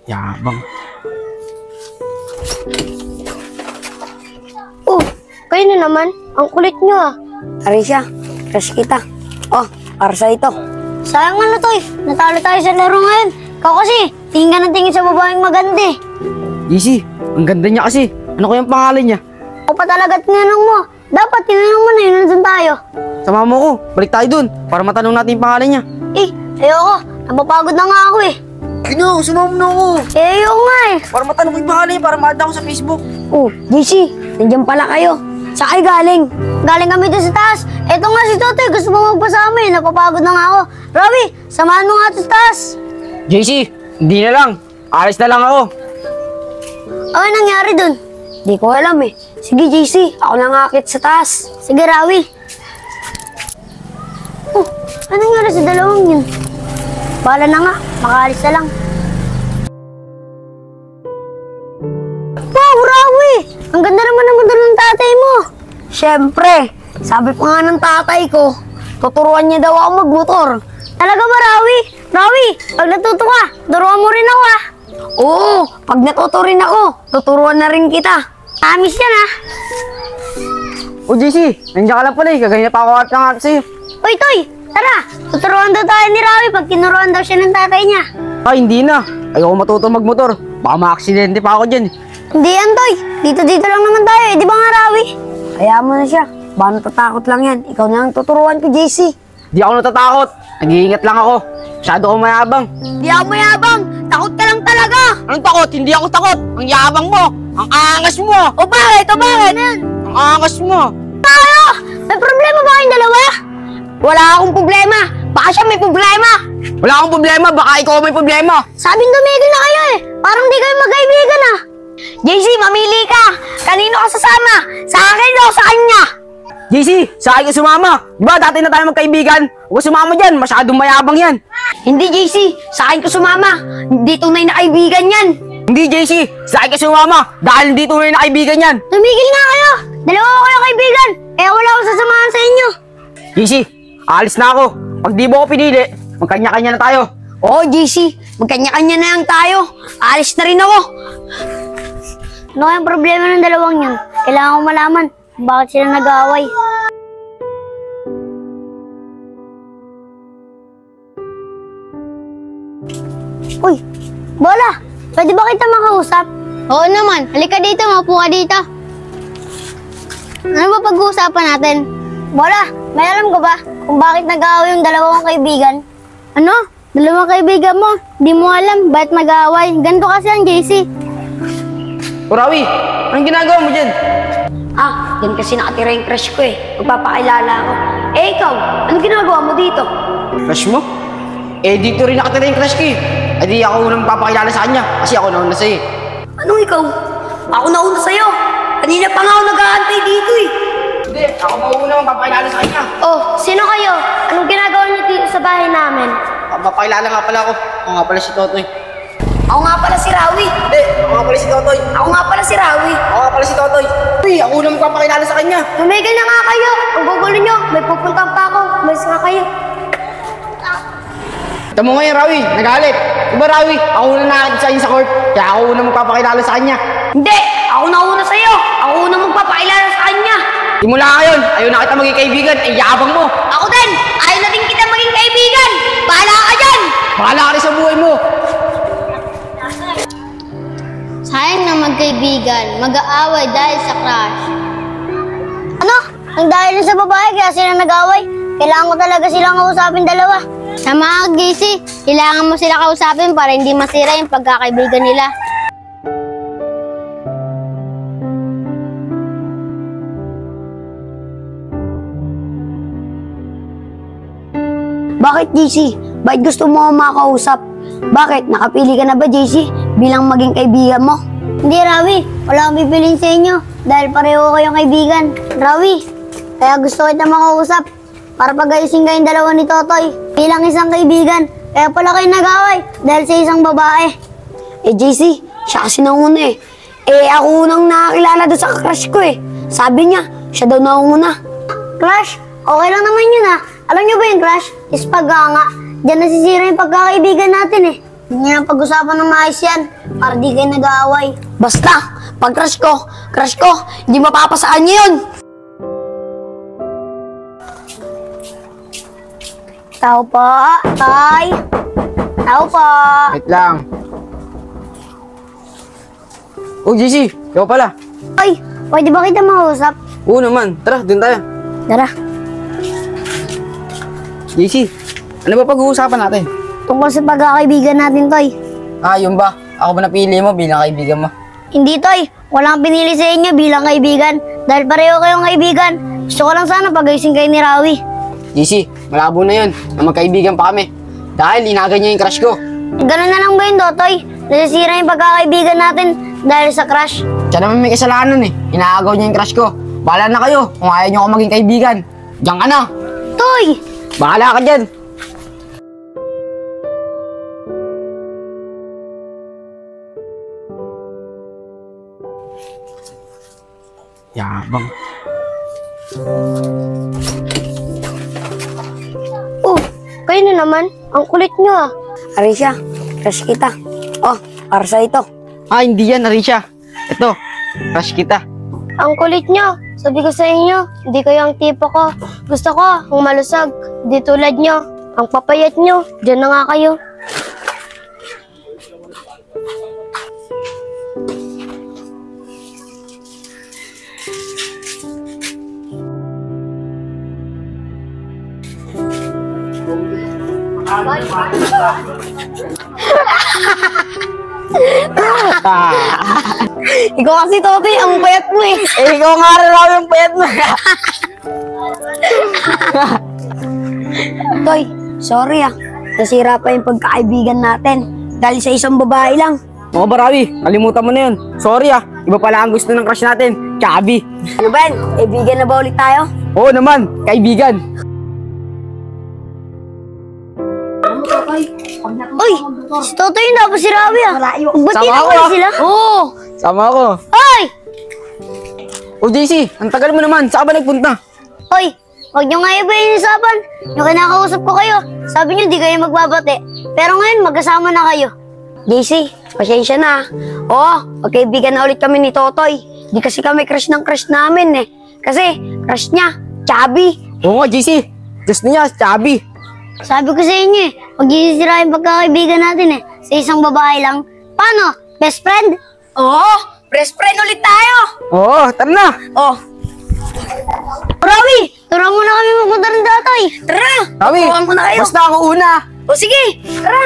Yabang. Oh, kayo na naman. Ang kulit nyo ah. Arisha, crush kita. Oh, para sa ito. Sayang ano to eh. Natalo tayo sa laro ngayon. Ikaw kasi, tingin ka ng tingin sa babaeng maganda eh. JC, ang ganda niya kasi. Ano kayang pangalan niya? Ako pa talaga't tinanong mo. Dapat tinanong mo na yun, nandun tayo. Sama mo ko, balik tayo dun para matanong natin yung pangalan niya. Eh, ayoko. Napapagod na nga ako eh. Sino? Sumama mo na ako. Eh, ayoko nga eh. Para matanong ko yung pangalan niya para ma-add ako sa Facebook. Oh, JC, nandiyan pala kayo. Saan kayo galing? Galing kami doon sa taas. Eto nga si Totoy, gusto mo magpasama eh. Napapagod na nga ako. Rawi, samahan mo nga ito sa taas. JC, hindi na lang. Alis na lang ako. Ano nangyari dun? Di ko alam eh. Sige JC, ako nangakit sa taas. Sige, Rawi. Oh, ano nangyari sa dalawang yun? Bala na nga, makaalis na lang. Wow, Rawi! Ang ganda naman ng motor ng tatay mo. Siyempre, sabi pa nga ng tatay ko, tuturuan niya daw ako magmotor. Talaga ba, Rawi? Rawi, pag natuto ka, turuan mo rin ako ah. Oo, pag natuto rin ako, tuturuan na rin kita. Amis yan ah. O JC, nandiyan ka lang pala eh. Kagaya pa ako at nangat sa'yo. Uy, Toy, tara. Tuturuan daw tayo ni Rawi pag tinuruan daw siya ng tatay niya. Ay, hindi na. Ayoko matuto magmotor. Baka ma-aksidente pa ako dyan. Hindi yan, Toy. Dito lang naman tayo eh. Di ba nga, Rawi? Kaya mo na siya. Baka natatakot lang yan. Ikaw na lang tuturuan ko, JC. Di ako natatakot. Nag-iingat lang ako. Masyado ako mayabang. Di ako mayabang. Takot ka lang talaga. Anong takot? Hindi ako takot. Ang yabang mo. Ang angas mo. O bakit? O bakit? Ang angas mo. Tayo! May problema ba kayong dalawa? Wala akong problema. Baka siya may problema. Wala akong problema. Baka ikaw may problema. Sabing tumigil na kayo eh. Parang di kayo magkaibigan ah. JC, mamili ka. Kanino ka sasama? Sa akin o sa kanya? JC, sa akin ka sumama. Di ba dati na tayo magkaibigan? Huwag ka sumama dyan. Masyadong mayabang yan. Hindi, JC. Sa akin ka sumama. Hindi tunay na kaibigan yan. Hindi, JC. Sa akin ka sumama. Dahil hindi tunay na kaibigan yan. Tumigil nga kayo. Dalawa ko kayong kaibigan. Eh wala akong sasamahan sa inyo. JC, alis na ako. Pag di mo ako pinili, magkanya-kanya na tayo. Oo, JC. Magkanya-kanya na lang tayo. Alis na rin ako. Ano kayang problema ng dalawang yun? Kailangan ko malaman kung bakit sila nag-aaway. Uy, Bola! Pwede ba kita makausap? Oo naman. Halika dito, maupo ka dito. Ano ba pag-uusapan natin? Bola, may alam ka ba kung bakit nag-aaway yung dalawang kaibigan? Ano? Dalawang kaibigan mo? Di mo alam bakit mag-aaway. Ganito kasi ang JC. Rawi, anong ginagawa mo dyan? Ah, yan kasi nakatira yung crush ko eh. Magpapakilala ako. Eh ikaw, anong ginagawa mo dito? Crush mo? Eh, dito rin nakatira yung crush ko eh. Eh, di ako unang papakilala sa kanya kasi ako nauna sa'yo eh. Anong ikaw? Ako nauna sa'yo. Kanina pa nga ako nag-aantay dito eh. Hindi, ako mauna papakilala sa kanya. Oh, sino kayo? Anong ginagawa niyo dito sa bahay namin? Papakilala nga pala ako. Ako nga pala si Totoy. Ako nga pala si Rawi. Hindi, ako nga pala si Totoy. Ako nga pala si Rawi. Ako nga pala si Totoy. Uy, ako unang magpapakilala sa kanya. Tumigil na nga kayo. Ang gugulo nyo. May pupuntahan pa ako. Umalis nga kayo. Tama mo ngayon, Rawi. Nagalit. Diba, Rawi? Ako unang nakakit sa inyo sa court. Kaya ako unang magpapakilala sa kanya. Hindi! Ako nauna sa'yo! Ako unang magpapakilala sa kanya! Simula ngayon, ayaw na kita maging kaibigan. Eh, yabang mo. Ako din! Ayaw na din kita maging kaibigan! Bahala ka dyan! Bahala ka rin sa buhay mo. Sayang na magkaibigan. Mag-aaway dahil sa crush. Ano? Ang dahil sa babae kaya sila nag-aaway? Kailangan ko talaga silang kausapin dalawa. Sama ka, JC. Kailangan mo sila kausapin para hindi masira yung pagkakaibigan nila. Bakit, JC? Bakit gusto mo akong makausap? Bakit? Nakapili ka na ba, JC? Bilang maging kaibigan mo? Hindi, Rawi. Wala akong pipiliin sa inyo dahil pareho kayong kaibigan. Rawi, kaya gusto kita makausap para pag-ayusin kayong dalawa ni Totoy bilang isang kaibigan. Kaya pala kayo nag-away dahil sa isang babae. Eh, JC, siya kasi nauna eh. Eh, ako unang nakakilala doon sa crush ko eh. Sabi niya, siya daw nauna. Crush? Okay lang naman yun ah. Alam niyo ba yung crush? Is paganga. Diyan nasisira yung pagkakaibigan natin eh. Hindi na pag-usapan ng maayos yan, para di kayo nag-aaway. Basta, pag crush ko, hindi mapapasaan niyo yun. Tao po, Tay. Tao po. Wait lang. Oh, JC, ikaw pala. Ay, pwede ba kita makausap? Oo naman, tara, dun tayo. Tara, JC, ano ba pag-uusapan natin? tungkol sa pagkakaibigan natin, Toy. Ah, yun ba? Ako ba napili mo bilang kaibigan mo? Hindi, Toy. Walang pinili sa inyo bilang kaibigan. Dahil pareho kayong kaibigan. Gusto ko lang sana pag-ayusin kayo ni Rawi. JC, malabo na yun na magkaibigan pa kami. Dahil inagay niya yung crush ko. Ganun na lang ba yun, Totoy? Nasisira yung pagkakaibigan natin dahil sa crush. Siya naman may kasalanan eh. Inaagaw niya yung crush ko. Bahala na kayo kung ayaw niyo ako maging kaibigan. Diyan ka na. Toy! Bahala ka dyan. Yabang. Oh, kayo na naman. Ang kulit nyo ah. Arisha, crush kita. Oh, para sa ito. Ah, hindi yan, Arisha. Ito, crush kita. Ang kulit nyo. Sabi ko sa inyo, hindi kayo ang tipo ko. Gusto ko, ang malusag. Di tulad nyo. Ang papayat nyo. Diyan na nga kayo. Ikaw kasi, Totoy, ang payat mo eh. Eh, ikaw nga rin raw yung payat mo. Toy, sorry ah. Nasira pa yung pagkakaibigan natin. Dahil sa isang babae lang. Oo, Barawi, kalimutan mo na yun. Sorry ah, iba pala ang gusto ng crush natin. Chubby. Ano ba yan? Kaibigan na ba ulit tayo? Oo naman, kaibigan. Uy! Si Totoy na ba si Rawi ah? Ba't Sama dito ako, ulit ah. sila? Oo! Sama ako. Hoy! O JC, ang tagal mo naman. Saan ka ba nagpunta? Hoy! Huwag nyo nga iba yung isapan. Yung kinakausap ko kayo. Sabi nyo di kayo magbabate. Pero ngayon magkasama na kayo. JC, pasensya na. Oo, magkaibigan na ulit kami ni Totoy. Di kasi kami crush ng crush namin eh. Kasi crush niya, chubby. Oo nga, JC. Gusto niya, chubby. Sabi ko sa inyo eh, huwag sisira yung pagkakaibigan natin eh. Sa isang babae lang. Paano? Best friend? Oo, best friend ulit tayo. Oo, tara na. Oh, Rawi! Tara muna kami magpunta ng Totoy. tara! Rawi, Tuturuan ko na kayo. basta ako una. O sige, tara!